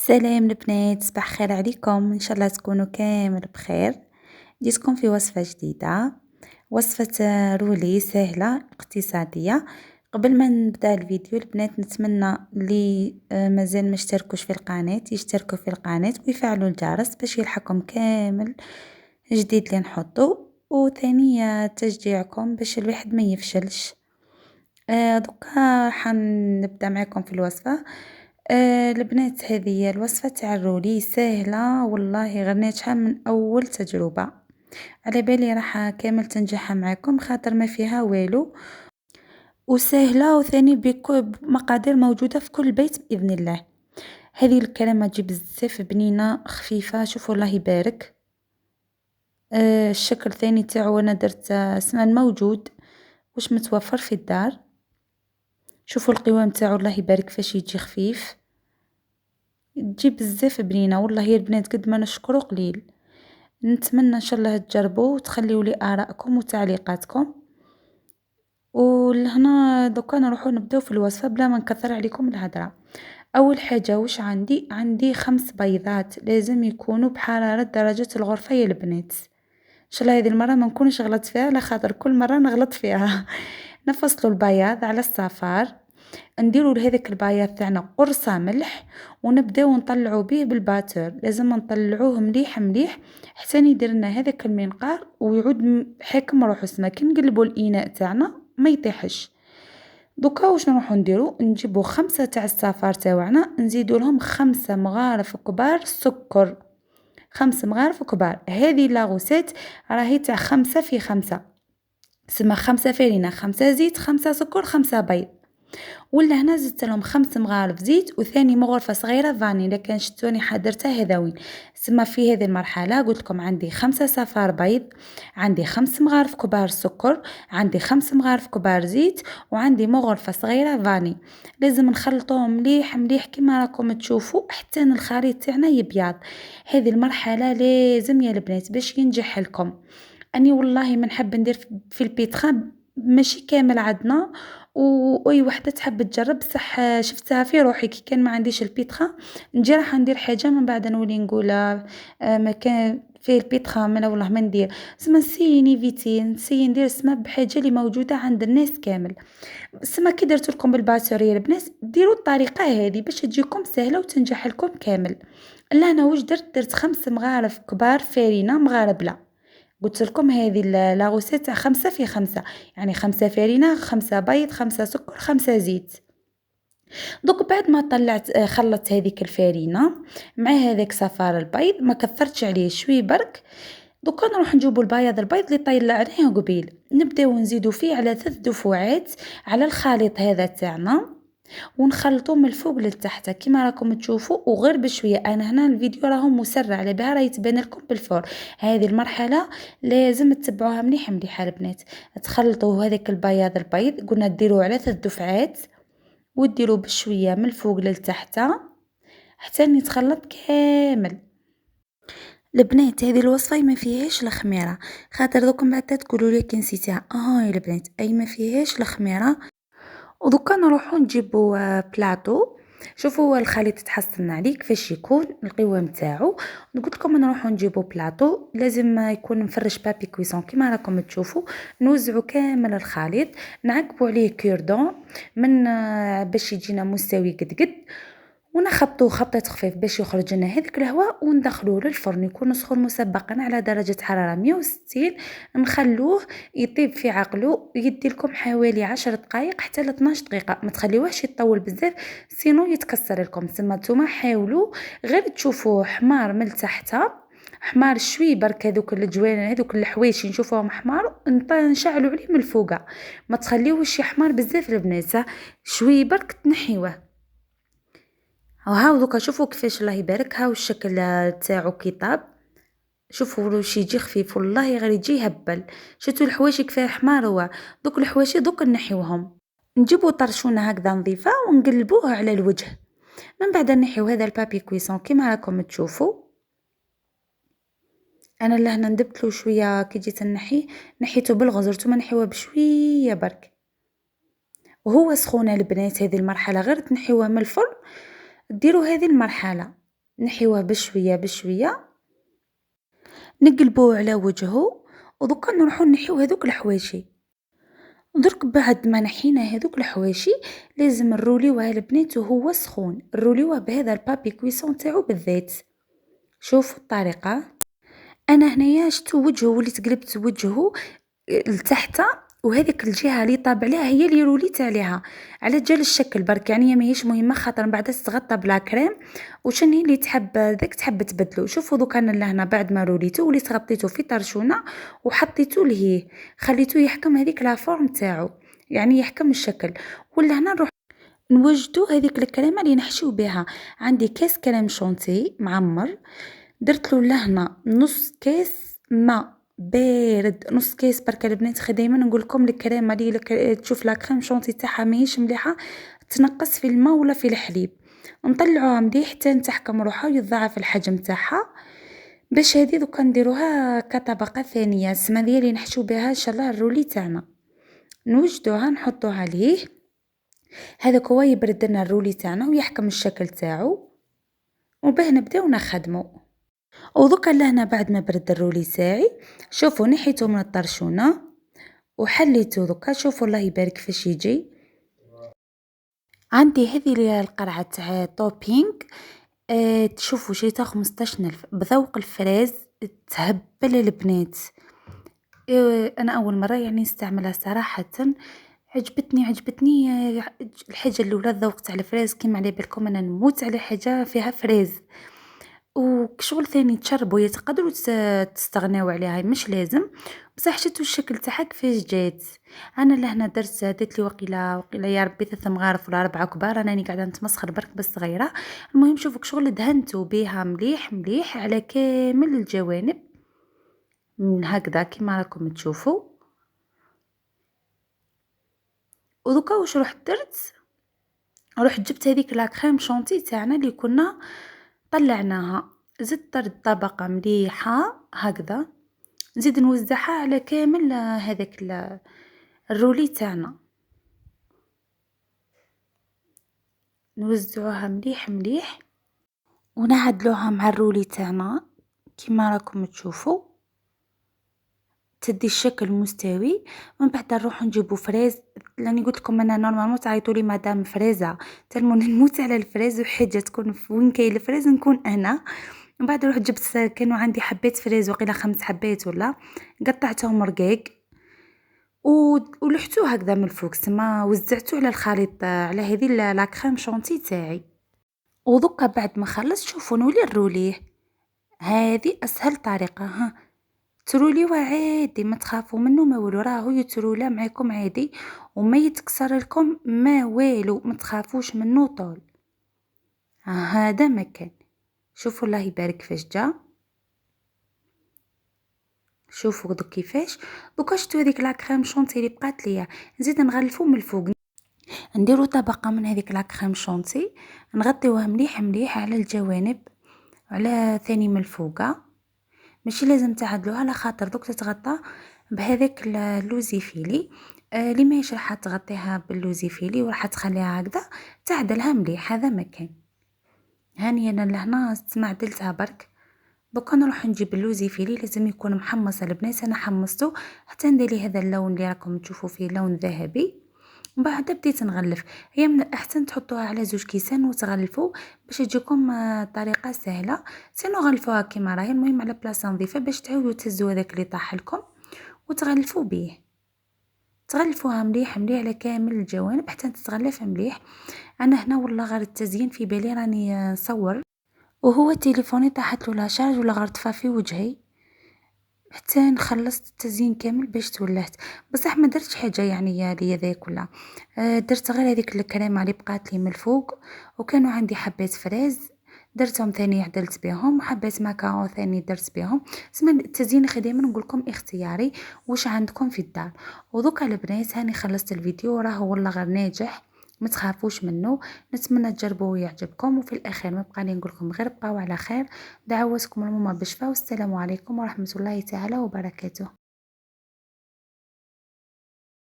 سلام البنات، صباح خير عليكم. ان شاء الله تكونوا كامل بخير. جيتكم في وصفة جديدة، وصفة رولي سهلة اقتصادية. قبل ما نبدا الفيديو البنات نتمنى اللي مازال ما اشتركوش في القناة يشتركوا في القناة ويفعلوا الجرس باش يلحقكم كامل جديد اللي نحطه، وثانيا تشجيعكم باش الواحد ما يفشلش. دوكا حنبدا معكم في الوصفة. البنات هذه هي الوصفة تاع الرولي ساهلة والله، غير ناجحة من أول تجربة. على بالي راح كامل تنجح معكم خاطر ما فيها والو، وسهلة وثاني بمقادير موجودة في كل بيت بإذن الله. هذه الكلمة تجي بزاف بنينة خفيفة، شوفوا الله يبارك. الشكل ثاني تاعو انا درت سمن موجود واش متوفر في الدار. شوفوا القوام تاعو الله يبارك فاش يجي خفيف، تجي بزاف بنينة والله يا البنات، قد ما نشكرو قليل. نتمنى ان شاء الله تجربوا وتخليوا لي آراءكم وتعليقاتكم. ولهنا دوكا نروحو نبداو في الوصفة بلا ما نكثر عليكم الهدرة. اول حاجة واش عندي 5 بيضات، لازم يكونوا بحرارة درجة الغرفة يا البنات. ان شاء الله هذه المرة ما نكونش غلط فيها، على خاطر كل مرة نغلط فيها. نفصلوا البياض على الصفار، نديروا لهذاك البياض تاعنا قرصة ملح، ونبداو نطلعوا به بالباتور. لازم نطلعوه مليح مليح حتى يدير لنا هذاك المنقار ويعود حاكم روحو سما كي نقلبوا الاناء تاعنا ما يطيحش. دوكا واش نروحو نديرو، نجيبو 5 تاع الصفار تاوعنا، نزيدو لهم 5 مغارف كبار سكر. 5 مغارف كبار. هذه لاغوسيت راهي تاع 5 في 5، سما 5 فرينة، 5 زيت، 5 سكر، 5 بيض. ولا هنا زدت لهم 5 مغارف زيت وثاني مغرفة صغيرة فانيلا، كان شتوني حضرتها هذا وين. سما في هذه المرحلة قلت لكم عندي 5 صفار بيض، عندي 5 مغارف كبار سكر، عندي 5 مغارف كبار زيت، وعندي مغرفة صغيرة فاني. لازم نخلطوهم مليح مليح كما راكم تشوفوا حتى الخليط تاعنا يبيض. هذه المرحلة لازم يا البنات باش ينجح لكم. اني والله ما نحب ندير في البيتخا، ماشي كامل عندنا، واي وحده تحب تجرب صح. شفتها في روحي كي كان ما عنديش البيتخا نجي راح ندير حاجه من بعد نولي نقول ما كان في البيتخا ما والله ما ندير. سما نسيني فيتي نسي ندير سما بحاجه اللي موجوده عند الناس كامل. سما كي درت لكم بالباتوريه البنات ديروا الطريقه هذه باش تجيكم سهله وتنجح لكم كامل. لا انا واش درت 5 مغارف كبار فارينه مغاربله. قلت لكم هذه لاغوسيت تاع 5 في 5، يعني 5 فرينة، 5 بيض، 5 سكر، 5 زيت. دوك بعد ما طلعت خلطت هذيك الفرينة مع هذاك صفار البيض، ما كثرتش عليه شوي برك. دوكا نروح نجيبوا البيض اللي طيلعناه قبيل، نبداو نزيدو فيه على 3 دفعات على الخليط هذا تاعنا، ونخلطوه من الفوق للتحت كما راكم تشوفوا. وغير بشويه، انا هنا الفيديو راهو مسرع على بها راه يتبان لكم بالفور. هذه المرحله لازم تتبعوها مليح مليح البنات. تخلطوا هذاك البيض قلنا ديروه على 3 دفعات، وديروه بشويه من الفوق للتحت حتى يتخلط كامل. البنات هذه الوصفه ما فيهاش الخميره، خاطر دوكم بعد تقولوا لي كي نسيتها. يا البنات اي ما فيهاش الخميره. ودوكا نروحو نجيبو بلاطو. شوفوا هو الخليط تحصلنا عليه كيفاش يكون القوام تاعو. قلت لكم نروحو نجيبو بلاطو، لازم يكون مفرش بابي كويسون كما راكم تشوفوا. نوزعو كامل الخليط، نعقبو عليه كوردون من باش يجينا مستوي قد قد، ونخبطوه خبطة خفيف باش يخرج لنا هذاك الهواء، وندخلوه للفرن يكون سخون مسبقا على درجة حرارة 160. نخلوه يطيب في عقله، يدي لكم حوالي 10 دقائق حتى ل 12 دقيقة، ما تخليوهش يطول بزاف سينو يتكسر لكم. تما نتوما حاولوا غير تشوفوه حمار من تحت، حمار شوي برك، هذوك الجوان هذوك الحوايش نشوفوهم حمار نشعلوا عليه من الفوق، ما تخليوهش يحمر بزاف البنات، شوي برك تنحيوه. هاو دوكا شوفوا كيفاش الله يبارك، هاو الشكل تاعو كي طاب. شوفوا واش يجي خفيف والله غير يجي يهبل. شتو الحواشي كيفاه حمار هو. دوك الحواشي دوك نحيوهم، نجيبو طرشونه هكذا نظيفه ونقلبوه على الوجه. من بعد نحيو هذا البابي كويسون كيما راكم تشوفوا. انا لهنا ندبتلو شويه كي جيت نحيته بالغزر، نتوما نحيوه بشويه برك وهو سخونه البنات. هذه المرحله غير تنحيوه من الفرن، ديروا هذه المرحله نحيوه بشوية بشوية، نقلبوه على وجهه، ودوكا نروحو نحيو هذوك الحواشي. درك بعد ما نحينا هذوك الحواشي لازم نروليوه البنات وهو سخون، نروليوه بهذا البابي كويسون تاعو بالذات. شوفوا الطريقة، انا هنايا شتو وجهه وليت قلبت وجهه لتحت، وهذيك الجهه اللي طاب عليها هي اللي روليت عليها على جال الشكل برك، يعني ماهيش مهمه خاطر من بعد تتغطى بلا كريم. وشني اللي تحب ذاك تحب تبدلو. شوفوا دوكا انا لهنا بعد ما روليتو وليت غطيته في طرشونه وحطيته لهيه، خليته يحكم هذيك لا فورم تاعو، يعني يحكم الشكل. ولهنا نروح نوجدو هذيك الكريمه اللي نحشيو بها. عندي كاس كريم شونتي معمر، درت له لهنا نص كاس ماء بارد، نص كاس برك البنات. دايما نقول لكم الكريمه اللي تشوف لا كريم شونتي تاعها ماهيش مليحه تنقص في الماء ولا في الحليب. نطلعوها مليح حتى تحكم روحها ويتضاعف الحجم تاعها. باش هذه دوكا نديروها كطبقه ثانيه، السما هذه اللي نحشو بها ان شاء الله الرولي تاعنا. نوجدوها نحطوها عليه، هذاك هو يبرد لنا الرولي تاعنا ويحكم الشكل تاعو، وباه نبداو نخدمو. ودوكا لهنا بعد ما برد الرولي تاعي، شوفوا نحيته من الطرشونه وحليته. دوكا شوفوا الله يبارك فاش يجي. عندي هذه القرعه تاع توبينغ، تشوفوا شريتها 15 ألف بذوق الفريز، تهبل البنات. انا اول مره يعني نستعملها صراحه، عجبتني الحاجه الاولى الذوق تاع الفريز. كيما على بالكم انا نموت على حاجه فيها فريز. وكشغل ثاني تشربوا تقدروا تستغناو عليها، مش لازم، بصح شتو الشكل تاعها كيفاش جات. انا لهنا درت لي وقيله يا ربي 3 مغارف ولا 4 كبار، انا راني قاعده نتمسخر برك بالصغيره. المهم شوفوا كشغل دهنتو بها مليح مليح على كامل الجوانب من هكذا كيما راكم تشوفوا. ودوكا واش رحت درت، رحت جبت هذيك لا كريم شونتي تاعنا اللي كنا طلعناها، زدت درت طبقه مليحه هكذا، نزيد نوزعها على كامل هذاك الرولي تاعنا. نوزعوها مليح مليح ونعدلوها مع الرولي تاعنا كيما راكم تشوفوا، تدي الشكل مستوي. من بعد نروحو نجيبو فريز، لاني قلت لكم انا نورمالمون تعيطوا لي مدام فريزه، تلمون نموت على الفريز، وحاجه تكون وين كاين الفريز نكون انا. من بعد رحت جبت، كانوا عندي حبات فريز وقيله 5 حبات ولا، قطعتهم رقيق ولحتو هكذا من الفوق، ما وزعته على الخليط على هذه لا كريم شونتي تاعي. ودوكا بعد ما خلصت شوفوا نولي نروليه. هذه اسهل طريقه، ها تروليوه عادي ما تخافوا منه ما والو، راهو يترولا معاكم عادي وما يتكسر لكم ما والو، ما تخافوش منه طول. هذا مكان، شوفوا الله يبارك كيفاش جا. شوفوا دوك كيفاش. دوكا شتو هذيك لا كريم شونتي اللي بقات ليا، نزيد نغلفو من الفوق، نديرو طبقه من هذيك لا كريم شونتي، نغطيوها مليح مليح على الجوانب وعلى ثاني من الفوقه. ماشي لازم تعدلوها على خاطر دوك تتغطى بهذاك اللوزيفيلي. اللي ماهيش راح تغطيها باللوزيفيلي وراح تخليها هكذا، تعدلها مليح. هذا مكان هاني انا لهنا استعدلتها برك. دوكا نروح نجيب اللوزيفيلي، لازم يكون محمص البنات، انا حمصته حتى ندير لي هذا اللون اللي راكم تشوفوا فيه لون ذهبي. من بعد بديت نغلف. هي من الاحسن تحطوها على 2 كيسان وتغلفوا باش تجيكم طريقه سهله. سينو غلفوها كيما راهي، المهم على بلاصه نظيفه باش تعاودوا تهزوا هذاك اللي طاح لكم وتغلفوا به. تغلفوها مليح مليح على كامل الجوانب حتى تتغلف مليح. انا هنا والله غير التزيين في بالي راني نصور، وهو تليفوني طاحت له لا شارج ولا غير طفى في وجهي حتى خلصت التزيين كامل باش تولهت. بصح ما درتش حاجه يعني يا ليا ذاك ولا، درت غير هذيك الكريمه اللي بقات لي من الفوق، وكانوا عندي حبات فريز درتهم ثاني عدلت بهم، وحبات ماكاو ثاني درت بهم. اسمع التزيين دائما نقول لكم اختياري واش عندكم في الدار. ودوكا البنات هاني خلصت الفيديو، راه والله غير ناجح ما تخافوش منه. نتمنى تجربوه ويعجبكم، وفي الاخير ما بقى لي نقول لكم غير بقاو على خير. دعواتكم الماما بالشفاء، والسلام عليكم ورحمه الله تعالى وبركاته.